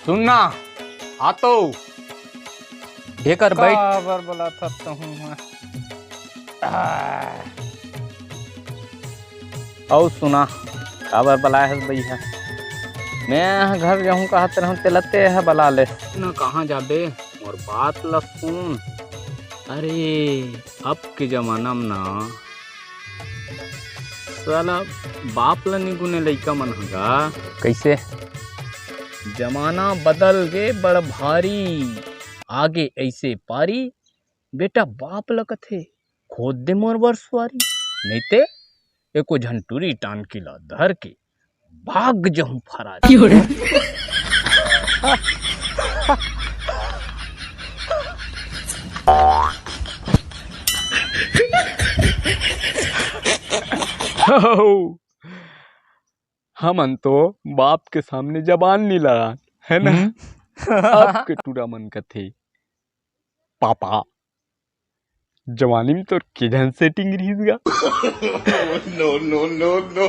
सुनना आतो ढेकर बैठ। काबर बोला था हूँ मैं। और सुना काबर बला है भैया। मैं घर जाऊँ कहा तरह तेलते है बला ले न कहाँ जाबे और बात ल सुन। अरे अब के जमाना में ना साला बाप ला नहीं गुने लइका मन हगा। कैसे जमाना बदल गे बड़ भारी आगे ऐसे पारी बेटा बाप लकथे खोद दे मोर बरसवारी नहीं ते एको झंटूरी टान के ला धर के भाग जहूं फरारी। हमन तो बाप के सामने जबान नहीं लगा है ना। अब के टूरा मन कथे पापा जवानी में तो किधन setting रहीगा। no, no, no, no.